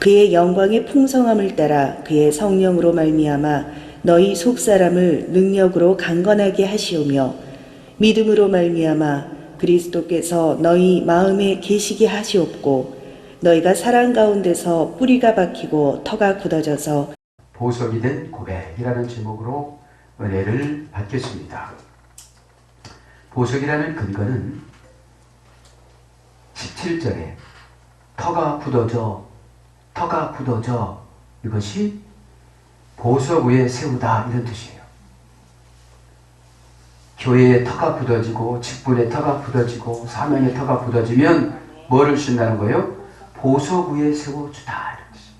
그의 영광의 풍성함을 따라 그의 성령으로 말미암아 너희 속사람을 능력으로 강건하게 하시오며 믿음으로 말미암아 그리스도께서 너희 마음에 계시게 하시옵고 너희가 사랑 가운데서 뿌리가 박히고 터가 굳어져서 보석이 된 고백이라는 제목으로 은혜를 받겠습니다. 보석이라는 근거는 17절에 터가 굳어져 이것이 보석 위에 세우다 이런 뜻이에요. 교회에 터가 굳어지고 직분에 터가 굳어지고 사명에 터가 굳어지면 뭐를 신다는 거예요? 보석 위에 세워주다 이런 뜻이에요.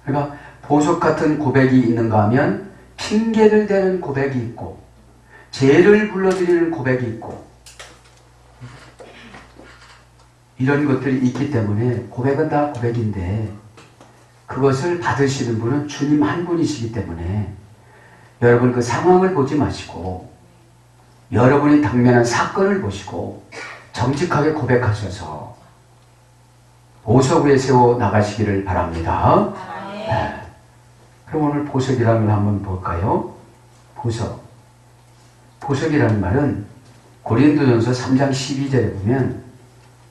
그러니까 보석 같은 고백이 있는가 하면 핑계를 대는 고백이 있고 죄를 불러들이는 고백이 있고 이런 것들이 있기 때문에 고백은 다 고백인데 그것을 받으시는 분은 주님 한 분이시기 때문에 여러분 그 상황을 보지 마시고 여러분이 당면한 사건을 보시고 정직하게 고백하셔서 보석 위에 세워 나가시기를 바랍니다. 네. 그럼 오늘 보석이라는 걸 한번 볼까요? 보석이라는 말은 고린도전서 3장 12절에 보면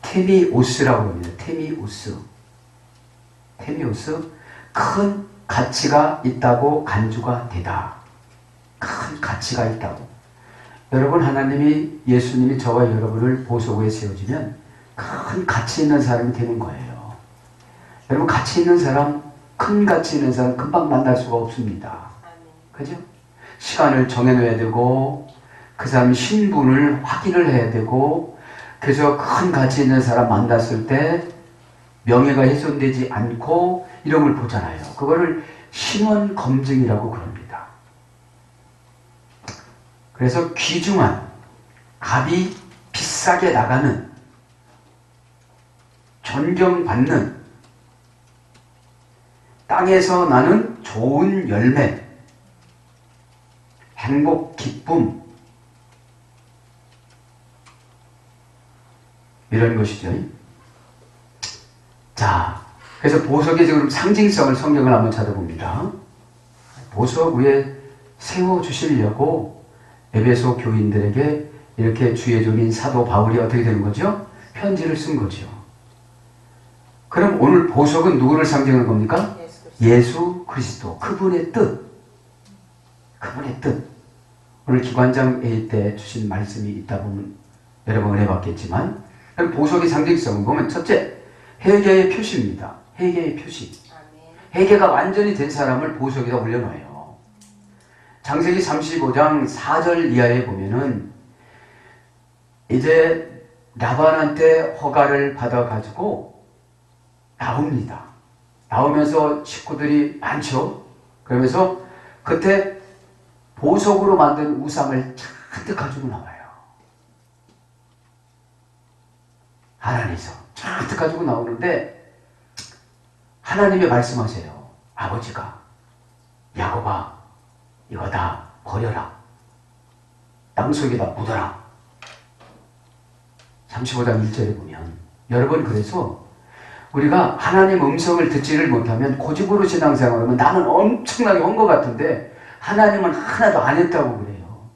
테미오스라고 합니다. 테미오스. 큰 가치가 있다고 간주가 되다. 큰 가치가 있다고. 여러분 하나님이 예수님이 저와 여러분을 보석 위에 세워주면 큰 가치 있는 사람이 되는 거예요. 여러분 가치 있는 사람, 큰 가치 있는 사람 금방 만날 수가 없습니다. 그죠? 시간을 정해놓아야 되고 그 사람 신분을 확인을 해야 되고 그래서 큰 가치 있는 사람 만났을 때 명예가 훼손되지 않고 이런 걸 보잖아요. 그거를 신원 검증이라고 그럽니다. 그래서 귀중한 값이 비싸게 나가는 존경받는 땅에서 나는 좋은 열매, 행복, 기쁨 이런 것이죠. 자, 그래서 보석의 지금 상징성을 성경을 한번 찾아봅니다. 보석 위에 세워주시려고 에베소 교인들에게 이렇게 주의 종인 사도 바울이 어떻게 되는 거죠? 편지를 쓴 거죠. 그럼 오늘 보석은 누구를 상징하는 겁니까? 예수 그리스도. 그분의 뜻. 오늘 기관장 A 때 주신 말씀이 있다 보면 여러 번 은혜 받겠지만 보석의 상징성을 보면 첫째, 회개의 표시입니다. 회개의 표시. 회개가 완전히 된 사람을 보석에다 올려놔요. 창세기 35장 4절 이하에 보면은 이제 라반한테 허가를 받아가지고 나옵니다. 나오면서 식구들이 많죠. 그러면서 그때 보석으로 만든 우상을 잔뜩 가지고 나와요. 하나님에서 잔뜩 가지고 나오는데 하나님이 말씀하세요. 아버지가 야곱아 이거 다 버려라. 땅속에다 묻어라. 35장 1절에 보면 여러분 그래서 우리가 하나님 음성을 듣지를 못하면 고집으로 신앙생활하면 나는 엄청나게 한 것 같은데 하나님은 하나도 안 했다고 그래요.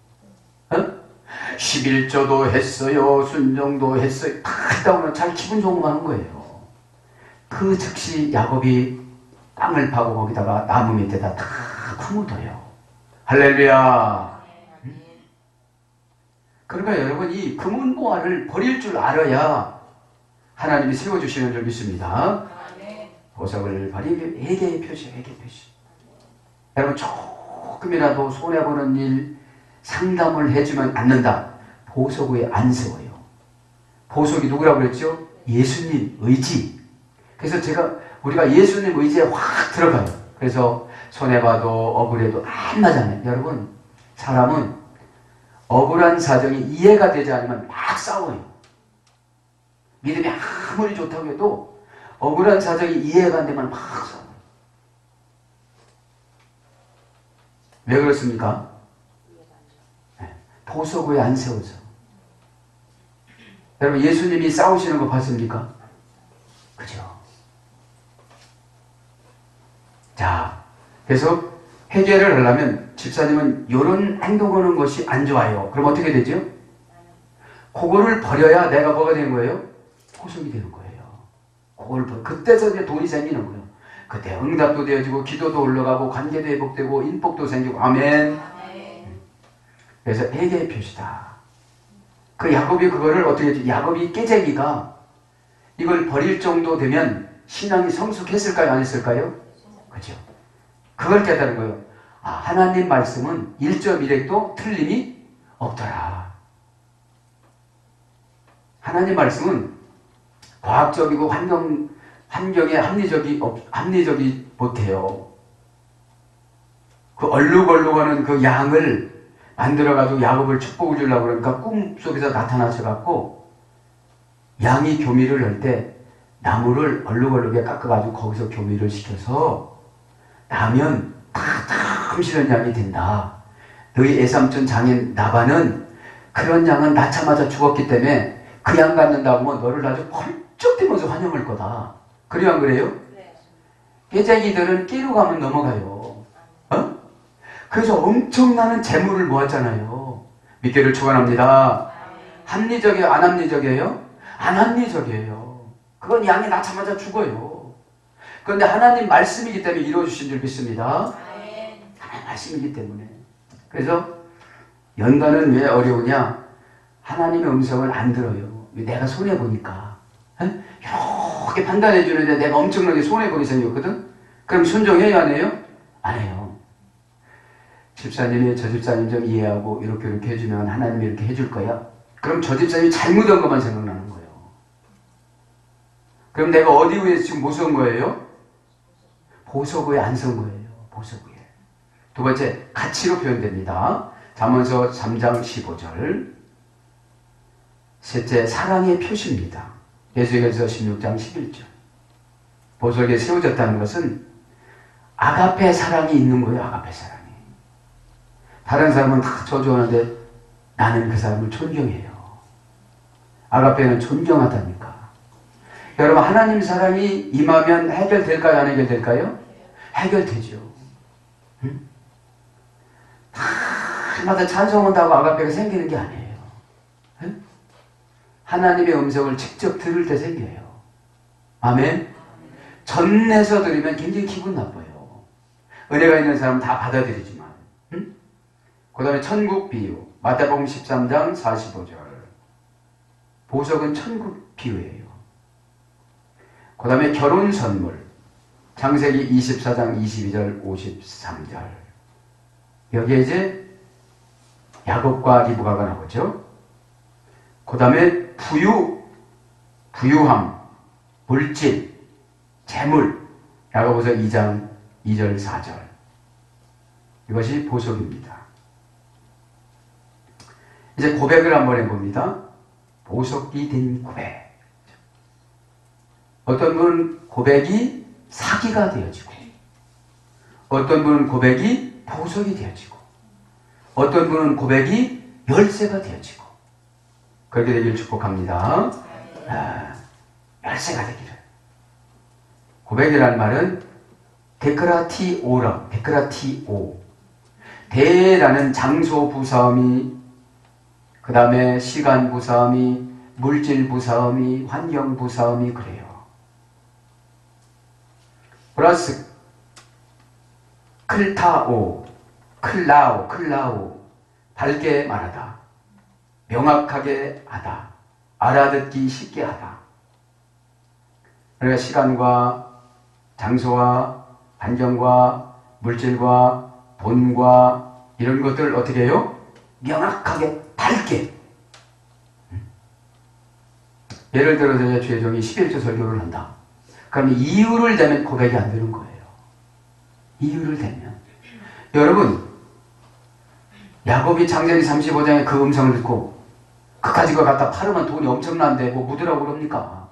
11조도 했어요. 순종도 했어요. 다 했다고 하면 잘 기분 좋은 거 하는 거예요. 그 즉시 야곱이 땅을 파고 거기다가 나무 밑에다 다 파묻어요. 할렐루야. 그러니까 여러분 이 금은보화를 버릴 줄 알아야 하나님이 세워주시는 줄 믿습니다. 보석을 버리면 회개의 표시. 여러분 조금이라도 손해보는 일 상담을 해주면 않는다. 보석 위에 안 세워요. 보석이 누구라고 그랬죠? 예수님 의지. 그래서 우리가 예수님 의지에 확 들어가요. 그래서 손해봐도 억울해도 안 맞아요. 여러분 사람은 억울한 사정이 이해가 되지 않으면 막 싸워요. 믿음이 아무리 좋다고 해도 억울한 사정이 이해가 안 되면 막 싸워요. 왜 그렇습니까? 보석 위에 안 세워서. 여러분 예수님이 싸우시는 거 봤습니까? 그죠? 자, 그래서 해결을 하려면 집사님은 이런 행동하는 것이 안 좋아요. 그럼 어떻게 되죠? 그거를 버려야 내가 뭐가 되는 거예요? 포석이 되는 거예요. 그때서 이제 돈이 생기는 거예요. 그때 응답도 되어지고 기도도 올라가고 관계도 회복되고 인복도 생기고 아멘. 그래서 회개의 표시다. 그 야곱이 그거를 어떻게 했지? 야곱이 깨재기가 이걸 버릴 정도 되면 신앙이 성숙했을까요? 안 했을까요? 그죠? 그걸 깨달은 거예요. 아, 하나님 말씀은 1.1핵도 틀림이 없더라. 하나님 말씀은 과학적이고 환경에 합리적이 못해요. 그 얼룩얼룩하는 그 양을 만들어가지고 야곱을 축복을 주려고 그러니까 꿈속에서 나타나셔갖고 양이 교미를 할 때 나무를 얼룩얼룩에 깎아가지고 거기서 교미를 시켜서 나면 탐실한 양이 된다. 너희 애삼촌 장인 나반은 그런 양은 낳자마자 죽었기 때문에 그 양 갖는다고 하면 너를 아주 펄쩍 뛰면서 환영할 거다. 그래요 안 그래요? 깨자기들은 끼로 가면 넘어가요. 어? 그래서 엄청나는 재물을 모았잖아요. 믿기를 축원합니다. 합리적이에요? 안 합리적이에요? 안 합리적이에요. 그건 양이 낳자마자 죽어요. 그런데 하나님 말씀이기 때문에 이루어주신 줄 믿습니다. 하나님 말씀이기 때문에. 그래서 연단은 왜 어려우냐? 하나님의 음성을 안 들어요. 내가 손해보니까. 이렇게 판단해 주는데 내가 엄청나게 손해보게 생겼거든? 그럼 순종해야 안 해요? 안 해요. 집사님이 저 집사님 좀 이해하고 이렇게 해주면 하나님이 이렇게 해줄 거야? 그럼 저 집사님이 잘못한 것만 생각나는 거예요. 그럼 내가 어디 위에 지금 못 선 거예요? 보석 위에 안 선 거예요. 보석 위에. 두 번째, 가치로 표현됩니다. 잠언서 3장 15절. 셋째, 사랑의 표시입니다. 예수께서 16장 11절. 보석에 세워졌다는 것은 아가페 사랑이 있는 거예요. 아가페 사랑이. 다른 사람은 다 저주하는데 나는 그 사람을 존경해요. 아가페는 존경하다니까. 여러분, 하나님 사랑이 임하면 해결될까요? 안 해결될까요? 해결되죠. 응? 날마다 찬송한다고 아가페가 생기는 게 아니에요. 응? 하나님의 음성을 직접 들을 때 생겨요. 아멘? 전내서 들으면 굉장히 기분 나빠요. 은혜가 있는 사람은 다 받아들이지만. 응? 그 다음에 천국 비유. 마태복음 13장 45절. 보석은 천국 비유예요. 그 다음에 결혼 선물. 창세기 24장 22절 53절. 여기에 이제 야곱과 리브가가 나오죠. 그 다음에 부유함, 물질, 재물. 야고보서 2장 2절 4절. 이것이 보석입니다. 이제 고백을 한번 해봅니다. 보석이 된 고백. 어떤 분은 고백이 사기가 되어지고, 어떤 분은 고백이 보석이 되어지고, 어떤 분은 고백이 열쇠가 되어지고, 그렇게 되기를 축복합니다. 열쇠가 되기를. 고백이라는 말은 데크라티오라, 데크라티오. 대라는 장소 부사음이, 그 다음에 시간 부사음이, 물질 부사음이, 환경 부사음이 그래요. 플러스 클타오, 클라오, 밝게 말하다, 명확하게 하다, 알아듣기 쉽게 하다. 그러니까 시간과 장소와 환경과 물질과 돈과 이런 것들을 어떻게 해요? 명확하게, 밝게. 예를 들어서 주의 종이 11조 설교를 한다. 그럼 이유를 대면 고백이 안 되는 거예요. 이유를 대면. 여러분, 야곱이 창세기 35장에 그 음성을 듣고 그까지 거 갖다 팔으면 돈이 엄청난데 뭐 묻으라고 그럽니까?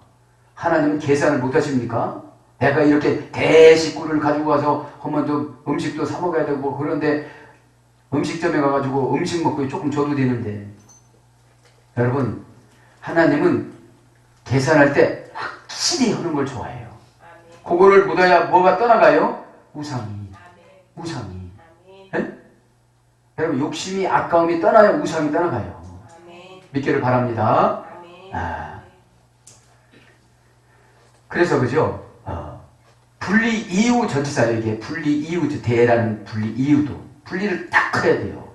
하나님은 계산을 못 하십니까? 내가 이렇게 대식구를 가지고 와서 하면 좀 음식도 사 먹어야 되고 그런데 음식점에 가가지고 음식 먹고 조금 줘도 되는데. 여러분, 하나님은 계산할 때 확실히 하는 걸 좋아해요. 그거를 묻어야 뭐가 떠나가요? 우상이. 예? 여러분 욕심이 아까움이 떠나야 우상이 떠나가요. 믿기를 바랍니다. 그래서 그죠? 분리 이후 전치사예요. 이게 분리 이후 대라는 분리 이후도 분리를 딱 해야 돼요.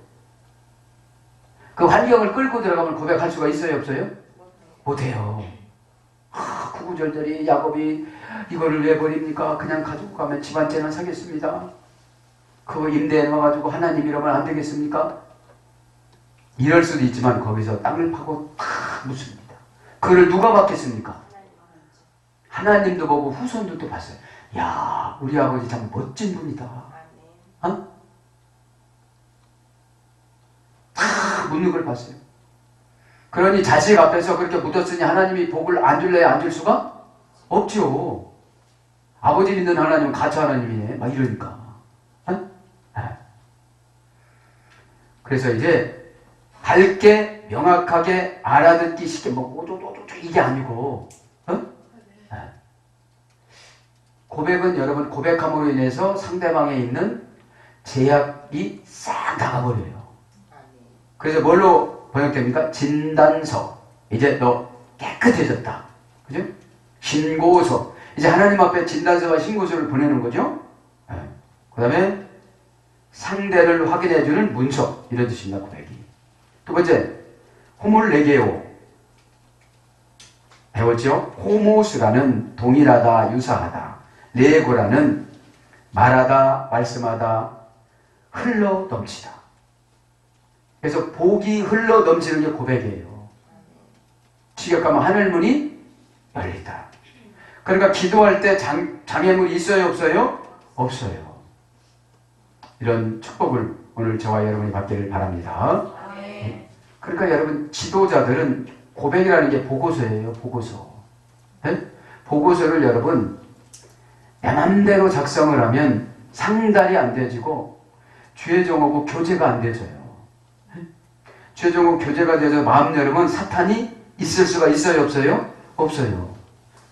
그 환경을 끌고 들어가면 고백할 수가 있어요, 없어요? 못해요. 구구절절히 야곱이 이거를 왜 버립니까? 그냥 가지고 가면 집안째는 사겠습니다. 그거 임대해 놔가지고 하나님 이러면 안 되겠습니까? 이럴 수도 있지만 거기서 땅을 파고 탁 묻습니다. 그를 누가 받겠습니까? 하나님도 보고 후손들도 봤어요. 야, 우리 아버지 참 멋진 분이다. 어? 다 묻는 걸 봤어요. 그러니 자식 앞에서 그렇게 묻었으니 하나님이 복을 안 줄래야 안 줄 수가 없죠. 아버지 믿는 하나님은 가짜 하나님이네. 막 이러니까. 어? 그래서 이제 밝게 명확하게 알아듣기 쉽게 뭐 오조조조 이게 아니고 고백은 여러분 고백함으로 인해서 상대방에 있는 제약이 싹 나가버려요. 그래서 뭘로 번역됩니까? 진단서. 이제 너 깨끗해졌다. 그죠? 신고서. 이제 하나님 앞에 진단서와 신고서를 보내는 거죠. 그 다음에 상대를 확인해주는 문서. 이런 뜻입니다. 고백이. 두 번째, 호몰레게오. 배웠죠? 호모스라는 동일하다, 유사하다. 레고라는 말하다, 말씀하다, 흘러 넘치다. 그래서 복이 흘러 넘치는 게 고백이에요. 지겹가면 하늘문이 열리다. 그러니까 기도할 때 장애물이 있어요, 없어요? 없어요. 이런 축복을 오늘 저와 여러분이 받기를 바랍니다. 그러니까 여러분 지도자들은 고백이라는 게 보고서예요. 보고서. 네? 보고서를 여러분 내 맘대로 작성을 하면 상달이 안 되지고 주의종하고 교제가 안 되져요. 주의종하고 교제가 되어서 마음 열으면 사탄이 있을 수가 있어요, 없어요? 없어요.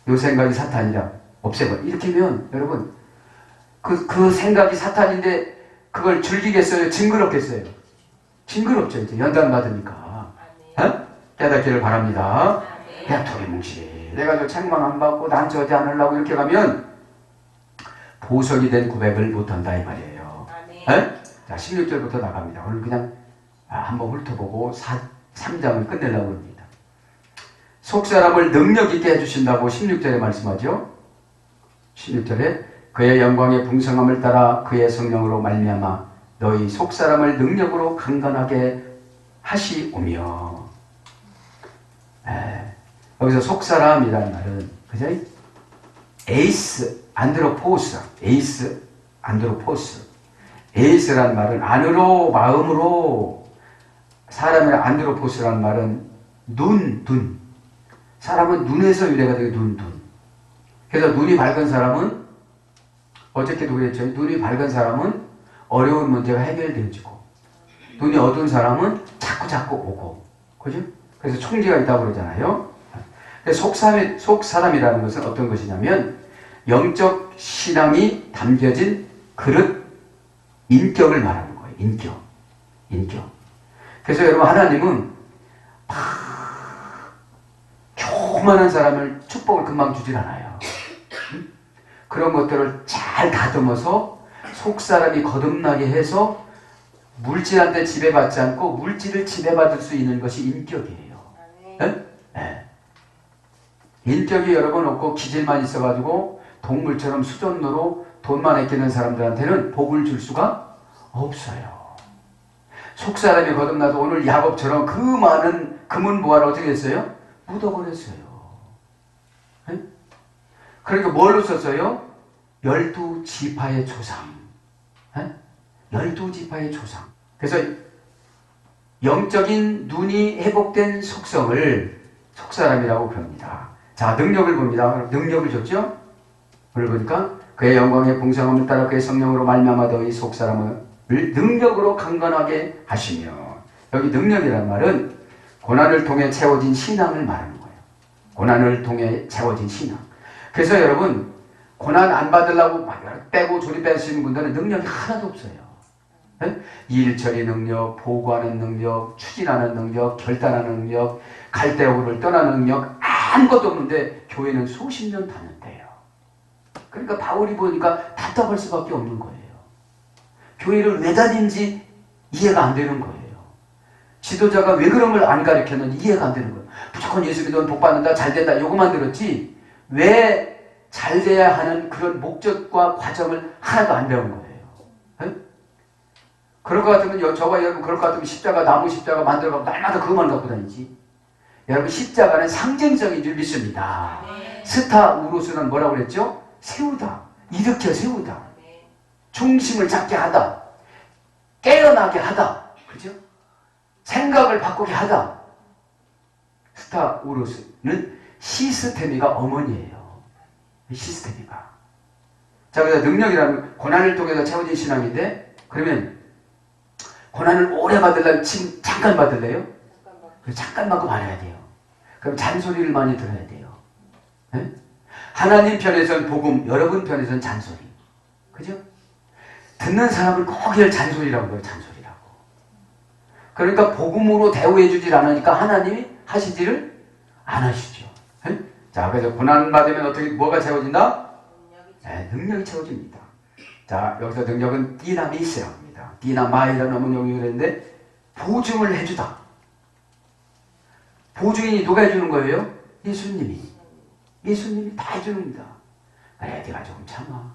요 생각이 사탄이라 없애버려. 이렇게 하면 여러분 그 생각이 사탄인데 그걸 즐기겠어요? 징그럽겠어요? 징그럽죠. 이제 연단 받으니까. 깨닫기를 바랍니다. 야, 도리뭉치. 내가 저 책망 안 받고 난 저지 않으려고 이렇게 가면 보석이 된 고백을 못한다 이 말이에요. 자, 16절부터 나갑니다. 오늘 그냥 한번 훑어보고 3장을 끝내려고 합니다. 속사람을 능력 있게 해주신다고 16절에 말씀하죠. 16절에 그의 영광의 풍성함을 따라 그의 성령으로 말미암아 너희 속사람을 능력으로 강건하게 하시오며. 여기서 속사람이라는 말은 그죠? 에이스 안드로포스, 에이스 안드로포스. 에이스라는 말은 안으로 마음으로. 사람의 안드로포스라는 말은 눈. 사람은 눈에서 유래가 되게 눈. 그래서 눈이 밝은 사람은 어저께도 그랬죠. 눈이 밝은 사람은 어려운 문제가 해결되어지고 눈이 어두운 사람은 자꾸 오고. 그죠? 그래서 총기가 있다고 그러잖아요. 속사람이라는 것은 어떤 것이냐면 영적 신앙이 담겨진 그릇, 인격을 말하는 거예요. 인격. 그래서 여러분 하나님은 교만한 사람을 축복을 금방 주질 않아요. 그런 것들을 잘 다듬어서 속사람이 거듭나게 해서 물질한테 지배받지 않고 물질을 지배받을 수 있는 것이 인격이에요. 네. 인격이 여러분 없고 기질만 있어가지고 동물처럼 수전노로 돈만 아끼는 사람들한테는 복을 줄 수가 없어요. 속사람이 거듭나서 오늘 야곱처럼 그 많은 금은보화를 어떻게 했어요? 묻어버렸어요. 네? 그러니까 뭘로 썼어요? 12지파의 조상. 12지파의 조상. 그래서 영적인 눈이 회복된 속성을 속사람이라고 부릅니다. 자, 능력을 봅니다. 능력을 줬죠? 오늘 보니까 그의 영광의 풍성함을 따라 그의 성령으로 말미암아 너희 속사람을 능력으로 강건하게 하시며. 여기 능력이라는 말은 고난을 통해 채워진 신앙을 말하는 거예요. 고난을 통해 채워진 신앙. 그래서 여러분 고난 안 받으려고 막 빼고 조리 빼시는 분들은 능력이 하나도 없어요. 예? 일처리 능력, 보고하는 능력, 추진하는 능력, 결단하는 능력, 갈대오를 떠나는 능력 아무것도 없는데 교회는 수십 년 다녔대요. 그러니까 바울이 보니까 답답할 수밖에 없는 거예요. 교회를 왜 다닌지 이해가 안 되는 거예요. 지도자가 왜 그런 걸 안 가르쳤는지 이해가 안 되는 거예요. 무조건 예수 믿으면 복 받는다, 잘 된다, 요거만 들었지 왜 잘 돼야 하는 그런 목적과 과정을 하나도 안 배운 거예요. 네? 그럴 것 같으면 저와 여러분 그럴 것 같으면 십자가, 나무 십자가 만들어가고 날마다 그것만 갖고 다니지. 여러분 십자가는 상징적인 줄 믿습니다. 스타 우루스는 뭐라고 그랬죠? 세우다, 일으켜 세우다, 중심을 잡게 하다, 깨어나게 하다, 그죠? 생각을 바꾸게 하다. 스타 우루스는 시스테미가 어머니예요. 시스테미가. 자, 그래서 능력이라는 고난을 통해서 채워진 신앙인데, 그러면 고난을 오래 받으려면 지금 잠깐 받을래요? 잠깐 받고 말아야 돼요. 그럼 잔소리를 많이 들어야 돼요. 네? 하나님 편에서는 복음, 여러분 편에서는 잔소리. 그죠? 듣는 사람은 꼭 이걸 잔소리라고 해요. 잔소리라고. 그러니까 복음으로 대우해 주질 않으니까 하나님이 하시지를 안 하시죠. 네? 자, 그래서 고난받으면 어떻게, 뭐가 채워진다? 네, 능력이 채워집니다. 자, 여기서 능력은 디나미스랍니다. 디나마이라는 어문용이 그랬는데, 보증을 해주다. 보증인이 누가 해주는 거예요? 예수님이. 예수님이 다 해주는 겁니다. 그래, 네가 조금 참아.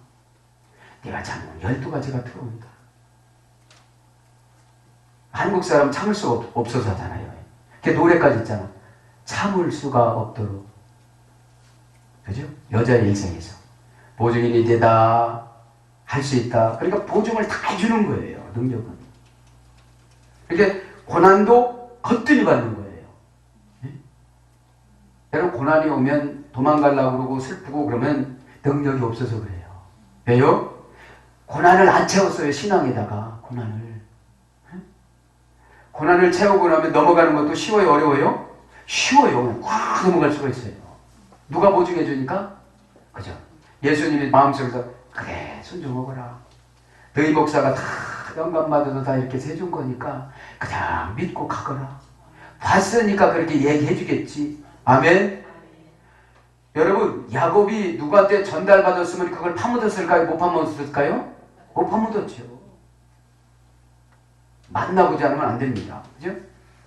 네가 참으면 12가지가 들어온다. 한국 사람 참을 수가 없어서 하잖아요. 그 노래까지 있잖아. 참을 수가 없도록. 그죠? 여자의 일생에서. 보증인이 되다. 할 수 있다. 그러니까 보증을 다 해주는 거예요. 능력은. 그러니까 고난도 거뜬히 받는 거예요. 여러분 고난이 오면 도망가려고 그러고 슬프고 그러면 능력이 없어서 그래요. 왜요? 고난을 안 채웠어요. 신앙에다가 고난을. 고난을 채우고 나면 넘어가는 것도 쉬워요? 어려워요? 쉬워요. 그냥 꽉 넘어갈 수가 있어요. 누가 보증해 주니까? 그죠? 예수님이 마음속에서 그래 손 좀 먹어라. 너희 목사가 다 영감받아도 다 이렇게 해준 거니까 그냥 믿고 가거라. 봤으니까 그렇게 얘기해 주겠지. 아멘. 여러분 야곱이 누구한테 전달받았으면 그걸 파묻었을까요? 못 파묻었을까요? 못 파묻었죠. 만나보지 않으면 안 됩니다. 그죠?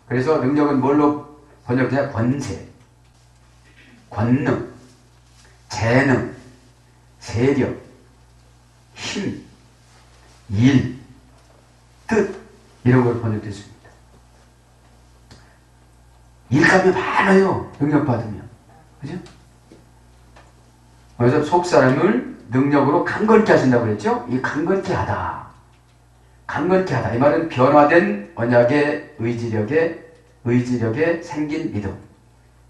그래서 능력은 뭘로 번역되냐? 권세, 권능, 재능, 세력, 힘, 일, 뜻 이런 걸로 번역됐습니다. 일감이 많아요. 능력 받으면. 그죠? 그래서 속사람을 능력으로 강건케 하신다고 그랬죠? 이 강건케 하다. 강건케 하다. 이 말은 변화된 언약의 의지력에 생긴 믿음.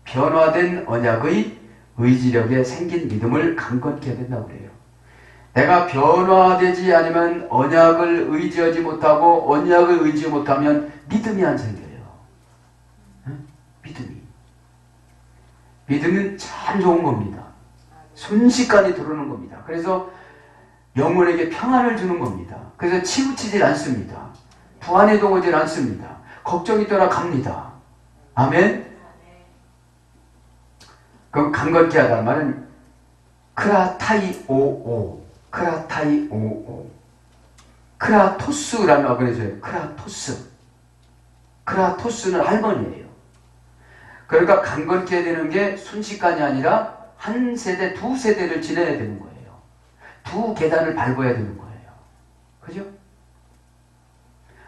변화된 언약의 의지력에 생긴 믿음을 강건케 해야 된다고 그래요. 내가 변화되지 않으면 언약을 의지하지 못하고 언약을 의지 못하면 믿음이 안 생겨요. 응? 믿음은 참 좋은 겁니다. 순식간에 들어오는 겁니다. 그래서 영혼에게 평안을 주는 겁니다. 그래서 치우치질 않습니다. 불안해도 오질 않습니다. 걱정이 떠나갑니다. 아멘? 그럼 강건케 하다는 말은 크라타이오오, 크라토스라는 어근에서요. 크라토스는 할머니예요. 그러니까 강건케 되는 게 순식간이 아니라 한 세대, 두 세대를 지내야 되는 거예요. 두 계단을 밟아야 되는 거예요. 그죠?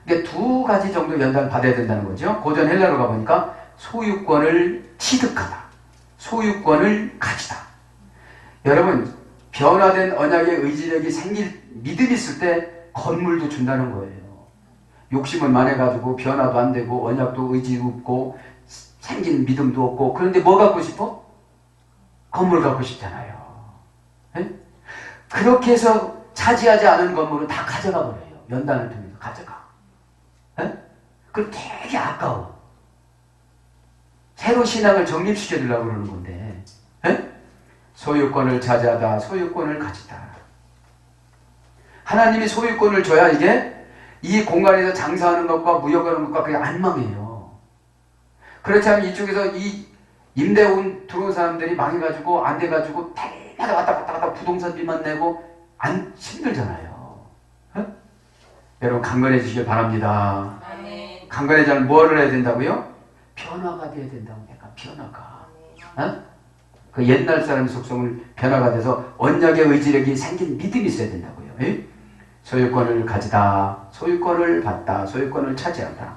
그러니까 두 가지 정도 연단을 받아야 된다는 거죠. 고전 헬라로 가보니까 소유권을 취득하다, 소유권을 가지다. 여러분 변화된 언약의 의지력이 생길 믿음이 있을 때 건물도 준다는 거예요. 욕심은 많아가지고 변화도 안 되고 언약도 의지 없고 생긴 믿음도 없고 그런데 뭐 갖고 싶어? 건물 갖고 싶잖아요. 네? 그렇게 해서 차지하지 않은 건물은 다 가져가 버려요. 연단을 통해서 가져가. 네? 그럼 되게 아까워. 새로 신앙을 정립시켜주려고 그러는 건데 네? 소유권을 차지하다, 소유권을 가지다. 하나님이 소유권을 줘야 이게 이 공간에서 장사하는 것과 무역하는 것과 그게 안 망해요. 그렇지 않으면 이쪽에서 이 임대 온 들어온 사람들이 망해가지고 안 돼가지고 달마다 왔다 갔다 부동산비만 내고 안 힘들잖아요. 어? 여러분 강건해지시길 바랍니다. 강건해지면 뭐를 해야 된다고요? 변화가 돼야 된다고. 약간 변화가. 어? 그 옛날 사람의 속성을 변화가 돼서 언약의 의지력이 생긴 믿음이 있어야 된다고요. 에? 소유권을 가지다, 소유권을 받다, 소유권을 차지한다.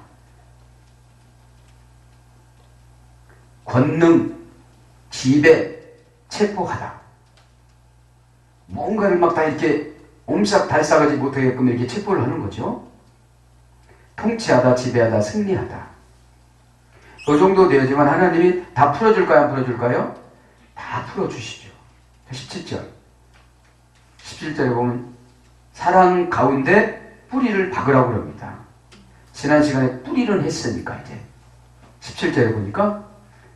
권능, 지배, 체포하다. 뭔가를 막 다 이렇게 옴싹달싹하지 못하게끔 이렇게 체포를 하는 거죠. 통치하다, 지배하다, 승리하다. 그 정도 되어지만 하나님이 다 풀어줄까요? 안 풀어줄까요? 다 풀어주시죠. 17절. 17절에 보면 사랑 가운데 뿌리를 박으라고 그럽니다. 지난 시간에 뿌리는 했으니까 이제 17절에 보니까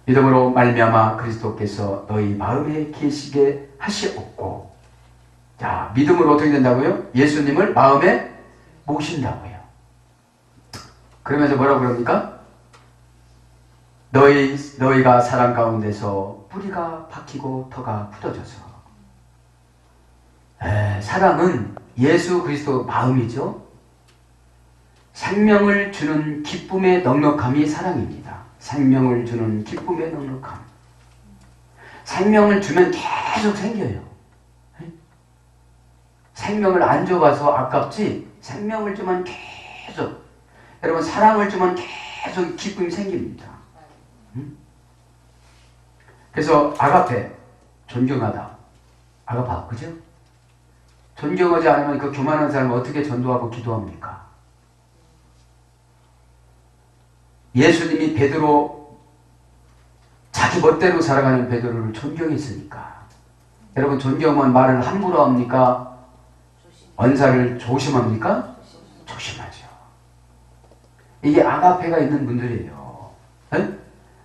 믿음으로 말미암아 그리스도께서 너희 마음에 계시게 하시옵고. 자, 믿음으로 어떻게 된다고요? 예수님을 마음에 모신다고요. 그러면서 뭐라고 그럽니까? 너희가 사랑 가운데서 뿌리가 박히고 터가 굳어져서. 사랑은 예수 그리스도 마음이죠. 생명을 주는 기쁨의 넉넉함이 사랑입니다. 생명을 주는 기쁨의 넉넉함. 생명을 주면 계속 생겨요. 생명을 안 줘봐서 아깝지, 생명을 주면 계속, 여러분 사랑을 주면 계속 기쁨이 생깁니다. 그래서 아가페, 존경하다. 아가파, 그죠? 존경하지 않으면 그 교만한 사람을 어떻게 전도하고 기도합니까? 예수님이 베드로, 자기 멋대로 살아가는 베드로를 존경했으니까. 여러분 존경은 말을 함부로 합니까? 언사를 조심합니까? 조심하죠. 이게 아가페가 있는 분들이에요. 에?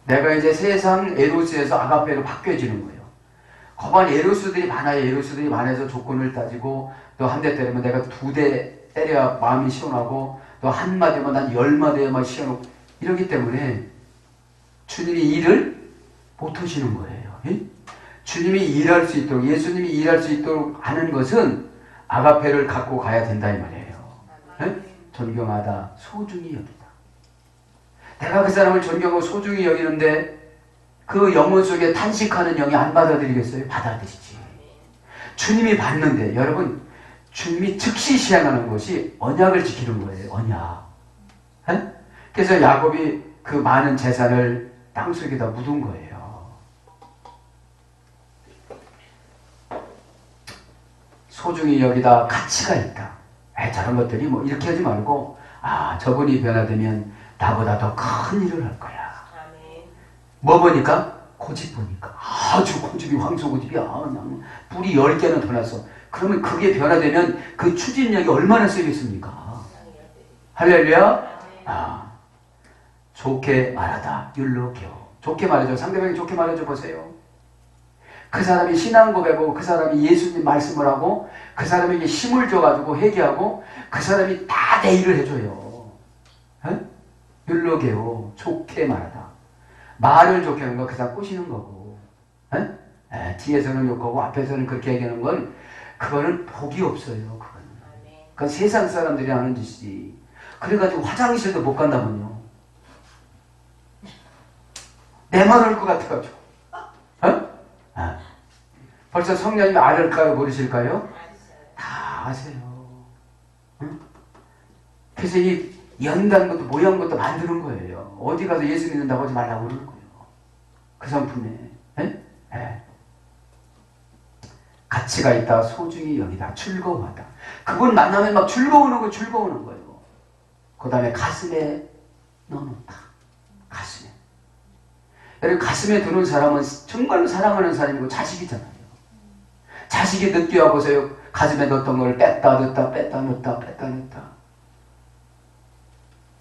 내가 이제 세상 에로스에서 아가페로 바뀌어지는 거예요. 거반 에로스들이 많아요. 에로스들이 많아서 조건을 따지고 또 한 대 때리면 내가 2대 때려야 마음이 시원하고 또 한 마디면 난 10마디에만 시원하고 이러기 때문에 주님이 일을 못 하시는 거예요. 에? 주님이 일할 수 있도록, 예수님이 일할 수 있도록 하는 것은 아가페를 갖고 가야 된다 이 말이에요. 에? 존경하다, 소중히 여기다. 내가 그 사람을 존경하고 소중히 여기는데 그 영혼 속에 탄식하는 영이 안 받아들이겠어요? 받아들이지. 주님이 받는데, 여러분 주님이 즉시 시행하는 것이 언약을 지키는 거예요. 언약. 에? 그래서 야곱이 그 많은 재산을 땅속에다 묻은 거예요. 소중히 여기다, 가치가 있다. 저런 것들이 뭐 이렇게 하지 말고, 저분이 변화되면 나보다 더 큰 일을 할 거야. 뭐 보니까? 고집 보니까. 아주 고집이 황소고집이야. 그냥 뿌리 10개는 더 났어. 그러면 그게 변화되면 그 추진력이 얼마나 세겠습니까? 할렐루야? 좋게 말하다. 율로교. 좋게 말해줘. 상대방이 좋게 말해줘 보세요. 그 사람이 신앙 고백하고 그 사람이 예수님 말씀을 하고 그 사람에게 힘을 줘가지고 회개하고 그 사람이 다 내 일을 해줘요. 율로게요. 좋게 말하다. 말을 좋게 하는 거 그 사람 꼬시는 거고, 뒤에서는 욕하고 앞에서는 그렇게 얘기하는 건 그거는 복이 없어요. 그건 세상 사람들이 하는 짓이. 그래가지고 화장실도 못 간다면요. 내 말 할 것 같아가지고. 벌써 성령님이 알을까요? 모르실까요? 다 아세요. 그래서 이 연단 것도 모양 것도 만드는 거예요. 어디 가서 예수 믿는다고 하지 말라고 그러는 거예요. 그 성품에. 가치가 있다. 소중히 여기다. 즐거워하다. 그분 만나면 막 즐거우는 거예요. 그 다음에 가슴에 넣어놓다. 가슴에. 여러분 가슴에 두는 사람은 정말로 사랑하는 사람이고 자식이잖아요. 자식이 느껴 보세요. 가슴에 넣었던 걸 뺐다 넣었다.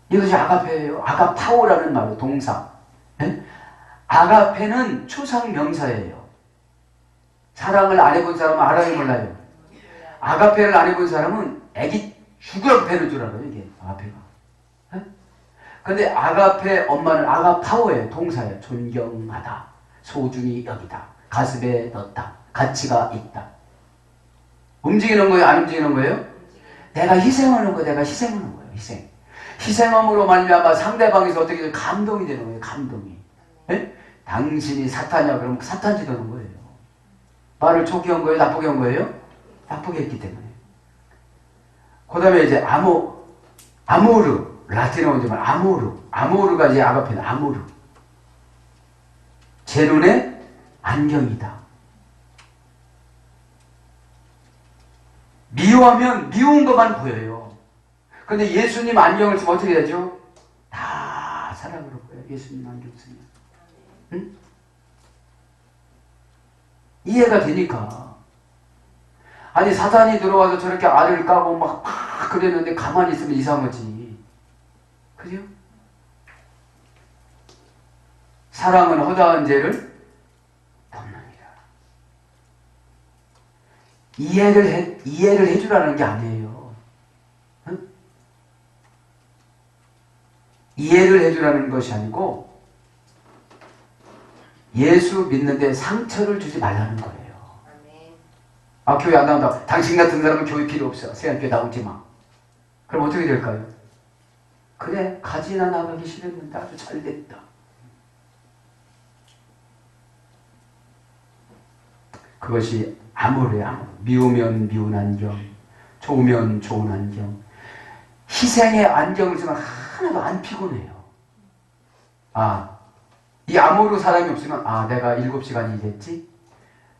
이것이 아가페예요. 아가파오라는 말로 동사. 아가페는 추상 명사예요. 사랑을 안 해본 사람은 알아요, 몰라요? 아가페를 안 해본 사람은 애기 죽으라고 배는 줄 알아요, 이게 아가페가. 에? 근데 아가페 엄마는 아가파워예요. 동사예요. 존경하다, 소중히 여기다, 가슴에 넣다, 가치가 있다. 움직이는 거예요, 안 움직이는 거예요? 내가 희생하는 거예요, 내가 희생하는 거예요, 희생. 희생함으로 말미암아 상대방에서 어떻게 감동이 되는 거예요, 감동이. 에? 당신이 사탄이야 그러면 사탄짓 하는 거예요. 말을 좋게 한 거예요, 나쁘게 한 거예요? 나쁘게 했기 때문에. 그 다음에 이제 아모르, 라틴어 문제만 아모르가 이제 아가페는 아모르. 제 눈에 안경이다. 미워하면 미운 것만 보여요. 근데 예수님 안경을 쓰면 어떻게 되죠? 다 사랑으로 보여요. 예수님 안경 쓰면. 응? 이해가 되니까. 아니 사탄이 들어와서 저렇게 알을 까고 막 그랬는데 가만히 있으면 이상하지. 그죠? 사랑은 허다한 죄를 덮느니라. 이해를 해주라는 게 아니에요. 응? 이해를 해주라는 것이 아니고 예수 믿는데 상처를 주지 말라는 거예요. 아, 교회 안 나온다. 당신 같은 사람은 교회 필요 없어. 세안교회 나오지 마. 그럼 어떻게 될까요? 그래, 가지나 나가기 싫었는데 아주 잘 됐다. 그것이 아무래요, 아무. 미우면 미운 안경, 좋으면 좋은 안경. 희생의 안경을 쓰면 하나도 안 피곤해요. 아, 이 아무로 사람이 없으면, 아, 내가 7시간 일했지?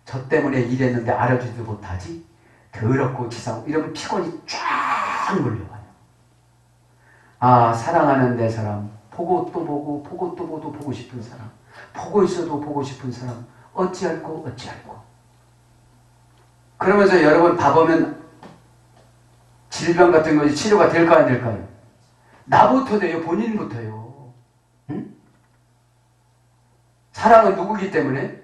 저 때문에 일했는데 알아주지도 못하지? 더럽고 치사하고 이러면 피곤이 쫙 몰려와요. 아, 사랑하는 내 사람, 보고 또 보고, 보고 또 보고 싶은 사람, 보고 있어도 보고 싶은 사람, 어찌할꼬. 그러면서 여러분 봐보면 질병 같은 것이 치료가 될까 안 될까요? 나부터 돼요, 본인부터요. 응? 사랑은 누구기 때문에?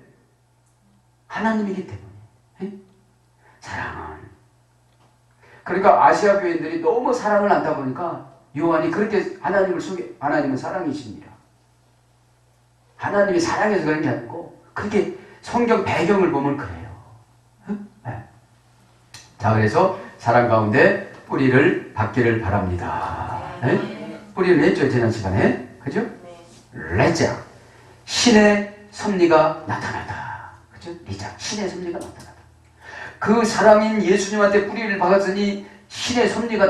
하나님이기 때문에. 응? 사랑은. 그러니까 아시아 교인들이 너무 사랑을 안다 보니까 요한이 그렇게 하나님을 하나님은 사랑이십니다. 하나님이 사랑해서 그런 게 아니고 그렇게 성경 배경을 보면 그래요. 응? 네. 자, 그래서 사랑 가운데 뿌리를 받기를 바랍니다. 네? 뿌리를 했죠, 지난 시간에. 그죠? 레자. 신의 섭리가 나타나다. 그죠? 리자. 신의 섭리가 나타나다. 그 사랑인 예수님한테 뿌리를 박았으니 신의 섭리가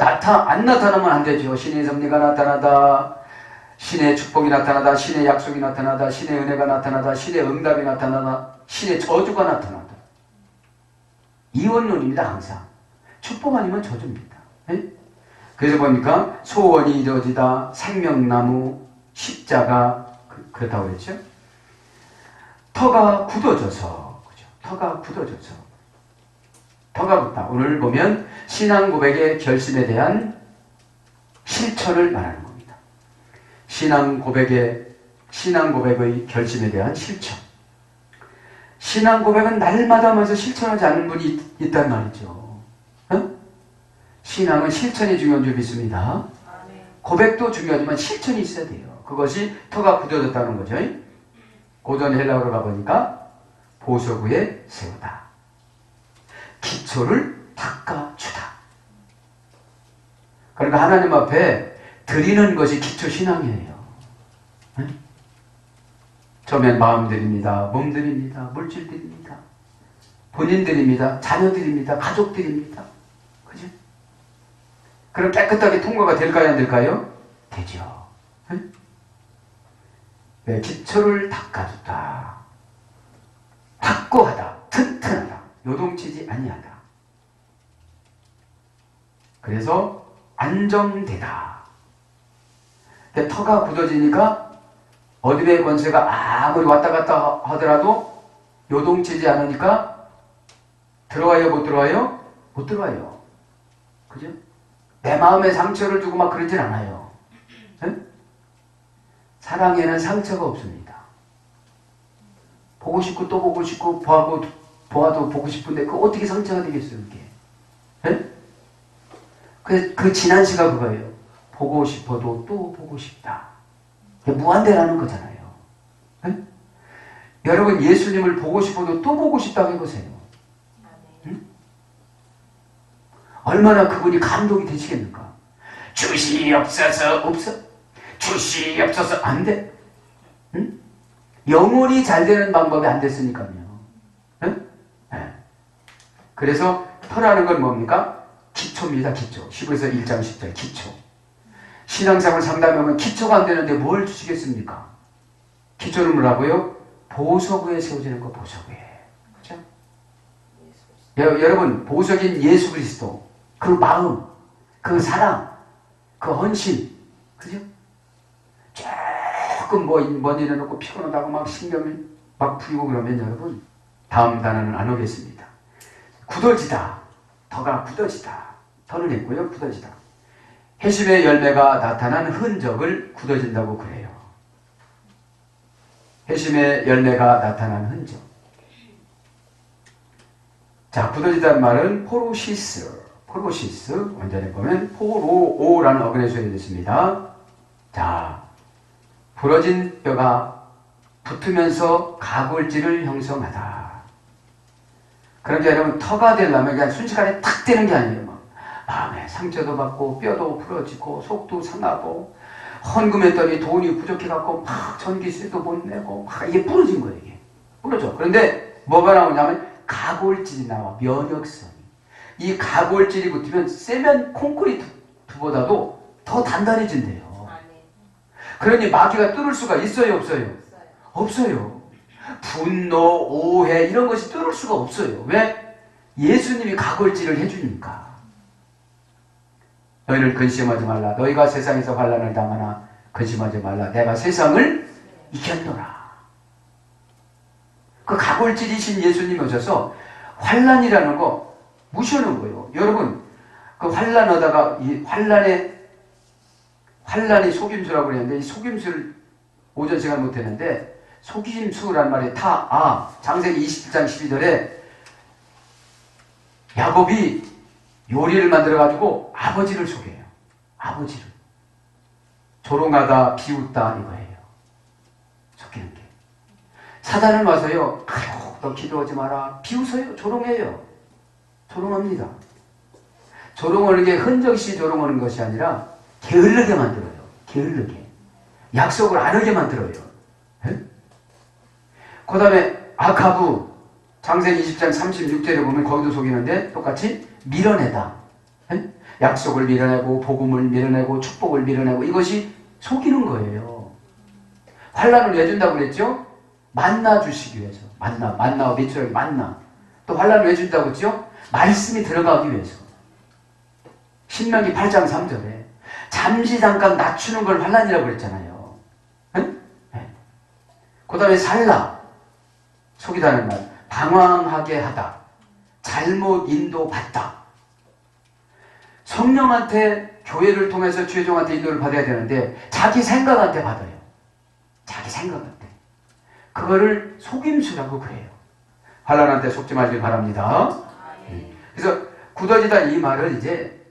안 나타나면 안 되죠. 신의 섭리가 나타나다. 신의 축복이 나타나다. 신의 약속이 나타나다. 신의 은혜가 나타나다. 신의 응답이 나타나다. 신의 저주가 나타나다. 이원론입니다, 항상. 축복 아니면 저주입니다. 네? 그래서 보니까 소원이 이루어지다, 생명나무, 십자가, 그렇다고 그랬죠? 터가 굳어져서, 그죠? 터가 굳어져서. 터가 굳다. 오늘 보면 신앙 고백의 결심에 대한 실천을 말하는 겁니다. 신앙 고백의 결심에 대한 실천. 신앙 고백은 날마다 하면서 실천하지 않는 분이 있단 말이죠. 어? 신앙은 실천이 중요한 줄 믿습니다. 고백도 중요하지만 실천이 있어야 돼요. 그것이 터가 굳어졌다는 거죠. 고전 헬라어로 가보니까 보석 위에 세우다. 기초를 닦아주다. 그러니까 하나님 앞에 드리는 것이 기초 신앙이에요. 처음엔 마음 드립니다. 몸 드립니다. 물질 드립니다. 본인 드립니다. 자녀 드립니다. 가족 드립니다. 그죠? 그럼 깨끗하게 통과가 될까요? 안 될까요? 되죠. 네, 기초를 닦아주다. 확고하다. 튼튼하다. 요동치지 아니하다. 그래서 안정되다. 터가 굳어지니까 어둠의 권세가 아무리 왔다 갔다 하더라도 요동치지 않으니까 들어와요, 못 들어와요? 못 들어와요. 그죠? 내 마음에 상처를 주고 막 그러진 않아요. 네? 사랑에는 상처가 없습니다. 보고 싶고 또 보고 싶고 보고 보아도 보고 싶은데 그 어떻게 상처가 되겠어요, 그게? 예? 그 지난 시가 그거예요. 보고 싶어도 또 보고 싶다. 무한대라는 거잖아요. 예? 여러분 예수님을 보고 싶어도 또 보고 싶다고 해보세요. 응? 얼마나 그분이 감동이 되시겠는가. 주시옵소서 없어? 주시옵소서 안 돼. 응? 영혼이 잘 되는 방법이 안 됐으니까요. 응? 네. 그래서 터라는 건 뭡니까? 기초입니다. 기초. 10에서 1장 10절 기초. 신앙생활 상담하면 기초가 안 되는데 뭘 주시겠습니까? 기초는 뭐라고요? 보석 위에 세워지는 거 보석 위에. 그렇죠? 여러분 보석인 예수 그리스도 그 마음, 그 사랑, 그 헌신, 그죠? 조금 먼 일을 놓고 피곤하다고 막 신경을 막 풀고 그러면 여러분 다음 단어는 안 오겠습니다. 굳어지다. 더가 굳어지다. 더는 했고요. 굳어지다. 회심의 열매가 나타난 흔적을 굳어진다고 그래요. 회심의 열매가 나타난 흔적. 자, 굳어지다는 말은 포로시스, 원전에 보면 포로오라는 어근에 소개됐습니다. 자, 부러진 뼈가 붙으면서 가골질을 형성하다. 그러니까 여러분 터가 되려면 그냥 순식간에 탁 되는 게 아니에요. 막 마음에 상처도 받고 뼈도 부러지고 속도 상하고 헌금했더니 돈이 부족해갖고 막 전기세도 못 내고 막 이게 부러진 거예요. 이게 부러져. 그런데 뭐가 나오냐면 가골질이 나와. 면역성이. 이 가골질이 붙으면 세면 콘크리트보다도 더 단단해진대요. 그러니 마귀가 뚫을 수가 있어요, 없어요? 없어요. 분노, 오해 이런 것이 뚫을 수가 없어요. 왜? 예수님이 가골질을 해주니까. 너희를 근심하지 말라. 너희가 세상에서 환난을 당하나 근심하지 말라. 내가 세상을 이겼노라. 그 가골질이신 예수님이 오셔서 환난이라는 거 무시하는 거예요. 여러분 그 환난하다가 이 환난이 속임수라고 그랬는데 이 속임수를 오전 시간 못했는데 속임수란 말이 장세기 27장 12절에 야곱이 요리를 만들어가지고 아버지를 속여요. 아버지를. 조롱하다, 비웃다 이거예요. 속이는 게. 사단은 와서요. 아이고, 너 기도하지 마라. 비웃어요. 조롱해요. 조롱합니다. 조롱하는 게 흔적시 조롱하는 것이 아니라 게을르게 만들어요. 게을르게. 약속을 안 하게 만들어요. 그 다음에 아카브 장세기 20장 36절에 보면 거기도 속이는데 똑같이 밀어내다. 약속을 밀어내고 복음을 밀어내고 축복을 밀어내고 이것이 속이는 거예요. 환난을 왜 준다고 그랬죠? 만나 주시기 위해서. 만나와 밑으로 만나. 또 환난을 왜 준다고 했죠? 말씀이 들어가기 위해서. 신명기 8장 3절에 잠시 잠깐 낮추는 걸 환난이라고 그랬잖아요. 그 다음에 살라. 속이다는 말. 방황하게 하다. 잘못 인도받다. 성령한테 교회를 통해서 주의종한테 인도를 받아야 되는데 자기 생각한테 받아요. 자기 생각한테. 그거를 속임수라고 그래요. 환난한테 속지 말길 바랍니다. 그래서 굳어지다 이 말은 이제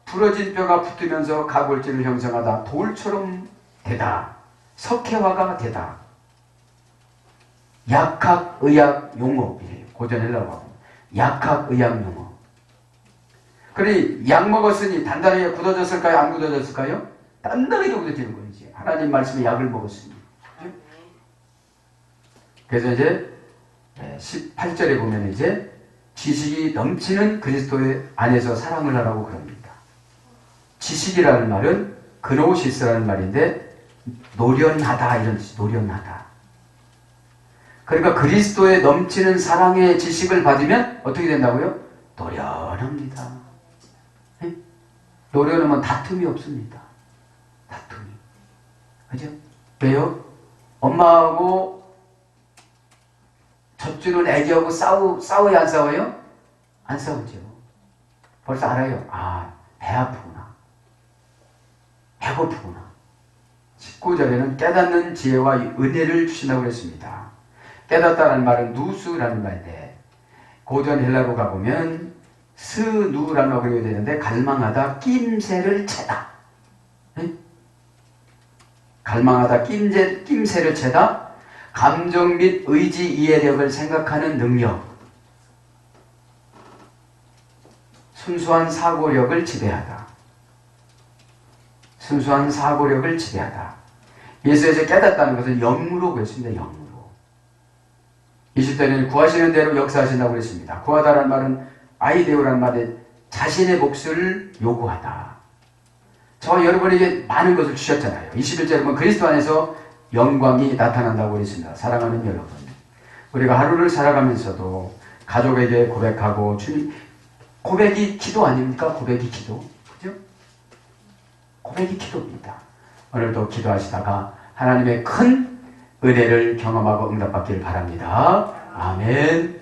부러진 뼈가 붙으면서 가골질을 형성하다. 돌처럼 되다. 석회화가 되다. 약학의학 용어이래요. 고전 헬라어로 하면. 약학의학 용어. 그러니 약 먹었으니 단단하게 굳어졌을까요? 안 굳어졌을까요? 단단하게 굳어지는 거예요. 이제. 하나님 말씀에 약을 먹었으니. 그래서 이제 18절에 보면 이제 지식이 넘치는 그리스도의 안에서 사랑을 하라고 그럽니다. 지식이라는 말은 그노시스라는 말인데 노련하다 이런 뜻이 노련하다. 그러니까 그리스도의 넘치는 사랑의 지식을 받으면 어떻게 된다고요? 노련합니다. 네? 노련하면 다툼이 없습니다. 다툼이. 그죠? 왜요? 엄마하고 젖주는 애기하고 싸워야 안 싸워요? 안 싸우죠. 벌써 알아요. 배 아프구나. 배고프구나. 19절에는 깨닫는 지혜와 은혜를 주신다고 그랬습니다. 깨닫다라는 말은 누스라는 말인데 고전 헬라로 가보면 스누라는 어근이 되는데 갈망하다 낌새를 채다. 응? 갈망하다 낌새를 채다. 감정 및 의지 이해력을 생각하는 능력. 순수한 사고력을 지배하다. 순수한 사고력을 지배하다. 예수에서 깨닫다는 것은 영으로 그랬습니다. 영으로. 20대는 구하시는 대로 역사하신다고 그랬습니다. 구하다라는 말은 아이데오라는 말에 자신의 몫을 요구하다. 저 여러분에게 많은 것을 주셨잖아요. 21절에 보면 그리스도 안에서 영광이 나타난다고 그랬습니다. 사랑하는 여러분, 우리가 하루를 살아가면서도 가족에게 고백하고 주님, 고백이 기도 아닙니까? 고백이 기도. 그죠? 고백이 기도입니다. 오늘도 기도하시다가 하나님의 큰 은혜를 경험하고 응답받기를 바랍니다. 아멘.